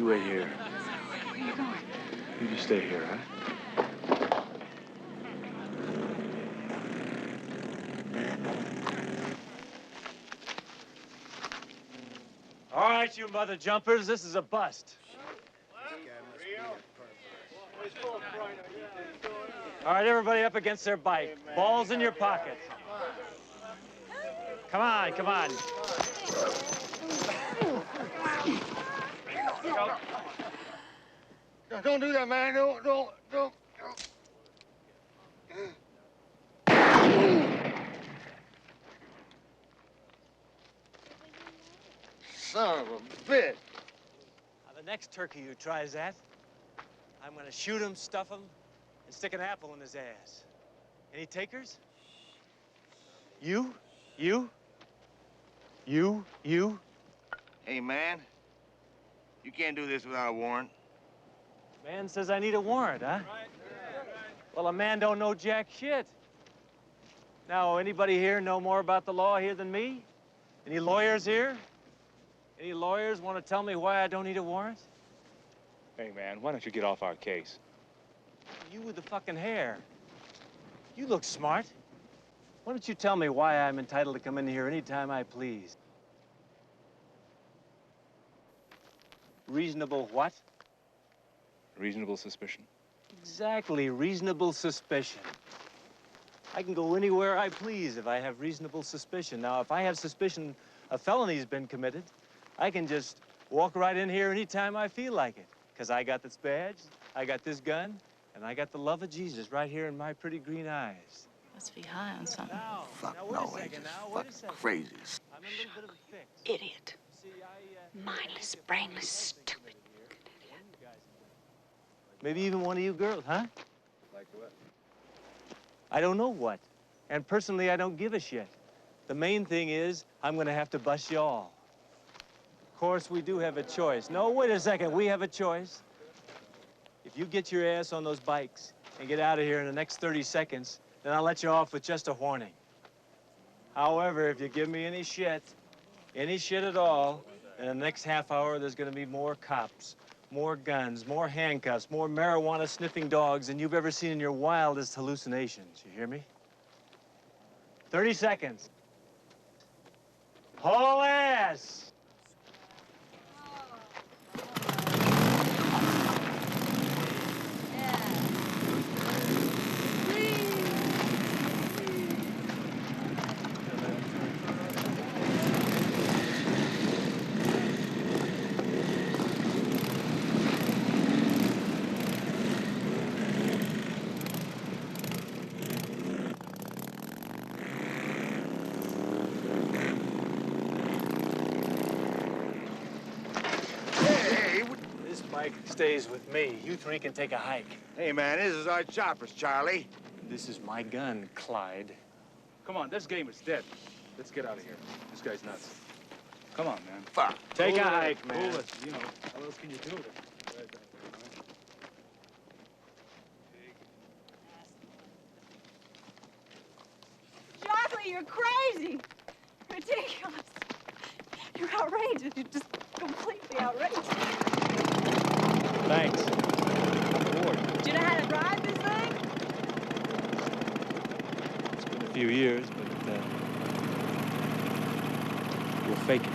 You wait here. Where are you going? You just stay here, huh? All right, you mother jumpers, this is a bust. All right, everybody up against their bike. Balls in your pockets. Come on, come on. Don't do that, man. Don't. Son of a bitch. Now, the next turkey who tries that, I'm gonna shoot him, stuff him, and stick an apple in his ass. Any takers? You? Hey, man. You can't do this without a warrant. Man says I need a warrant, huh? Well, a man don't know jack shit. Now, anybody here know more about the law here than me? Any lawyers here? Any lawyers want to tell me why I don't need a warrant? Hey, man, why don't you get off our case? You with the fucking hair. You look smart. Why don't you tell me why I'm entitled to come in here anytime I please? Reasonable what? Reasonable suspicion. Exactly, reasonable suspicion. I can go anywhere I please if I have reasonable suspicion. Now, if I have suspicion a felony's been committed, I can just walk right in here anytime I feel like it. Because I got this badge, I got this gun, and I got the love of Jesus right here in my pretty green eyes. Must be high on something. Fuck no, ain't just fucking crazy. I'm in a little bit of a fix. Idiot. See, Mindless, brainless, stupid. Maybe even one of you girls, huh? Like what? I don't know what. And personally, I don't give a shit. The main thing is, I'm gonna have to bust you all. Of course, we do have a choice. No, wait a second, we have a choice. If you get your ass on those bikes and get out of here in the next 30 seconds, then I'll let you off with just a warning. However, if you give me any shit at all, in the next half hour, there's gonna be more cops, more guns, more handcuffs, more marijuana-sniffing dogs than you've ever seen in your wildest hallucinations. You hear me? 30 seconds. Haul ass! Stays with me. You three can take a hike. Hey, man, this is our choppers, Charlie. This is my gun, Clyde. Come on, this game is dead. Let's get out of here. This guy's nuts. Come on, man. Fuck. Take a hike, man. Cool it, you know. How else can you do it? Shockley, you're crazy. Ridiculous. You're outrageous. You're just completely outrageous. Thanks. I'm bored. Do you know how to drive this thing? It's been a few years, but we'll fake it.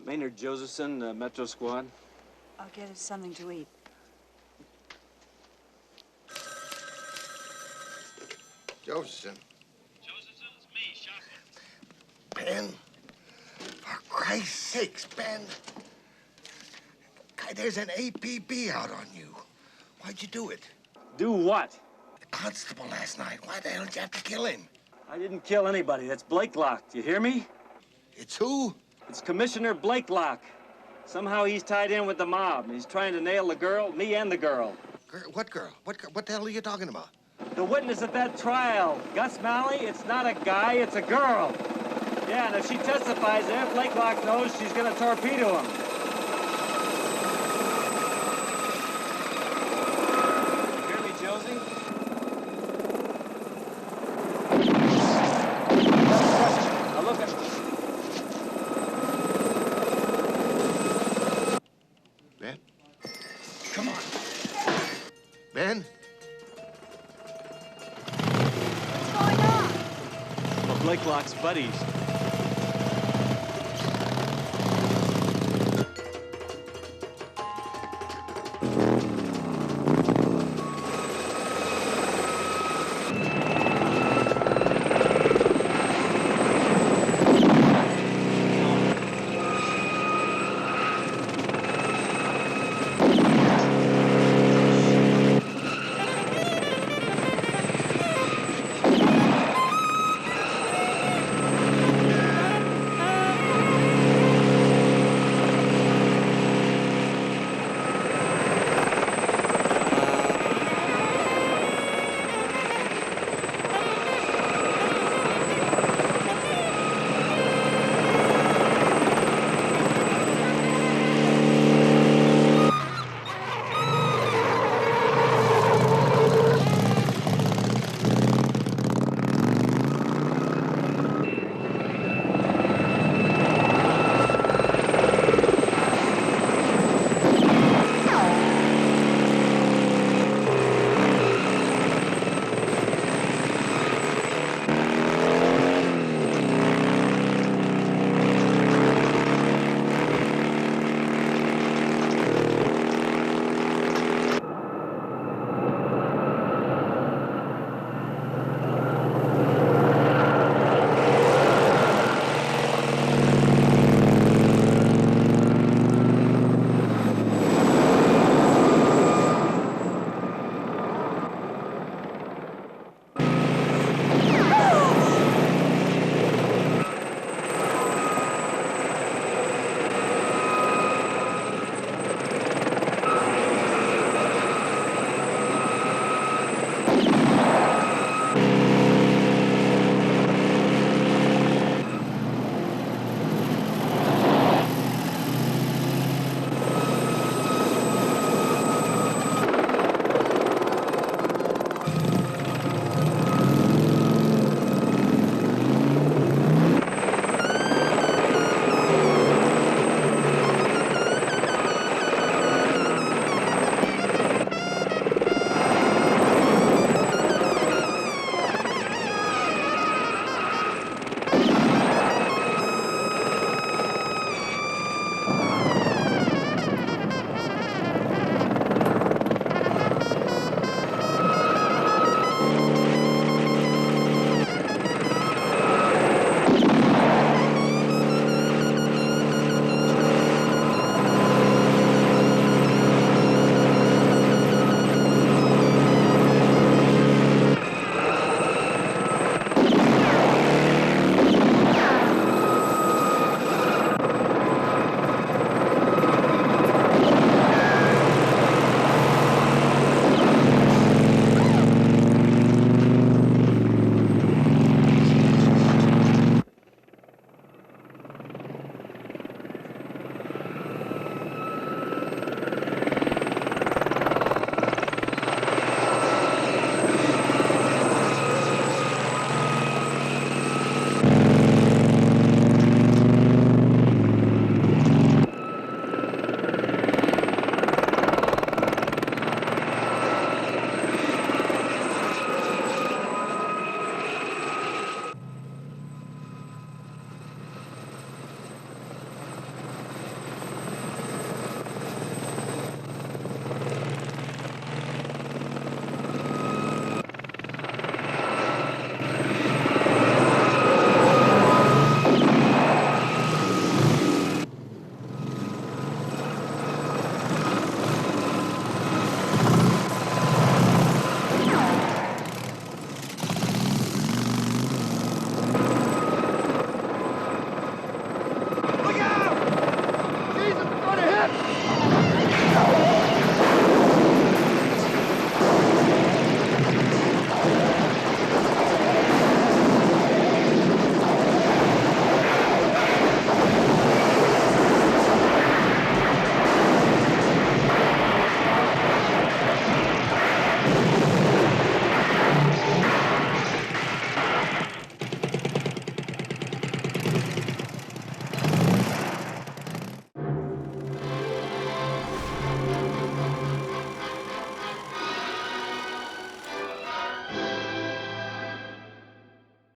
Maynard Josephson, Metro Squad. I'll get us something to eat. Josephson. Josephson's me, Shockley. Ben. For Christ's sakes, Ben. Guy, there's an APB out on you. Why'd you do it? Do what? The constable last night. Why the hell did you have to kill him? I didn't kill anybody. That's Blake Locke. Do you hear me? It's who? It's Commissioner Blake Locke. Somehow he's tied in with the mob. He's trying to nail the girl, me and the girl. What girl? What the hell are you talking about? The witness at that trial, Gus Malley, it's not a guy, it's a girl. Yeah, and if she testifies there, Blake Locke knows she's gonna torpedo him. You hear me, Josie? Now look at Ben? Come on. Ben? What's going on? Well, Blake Locke's buddies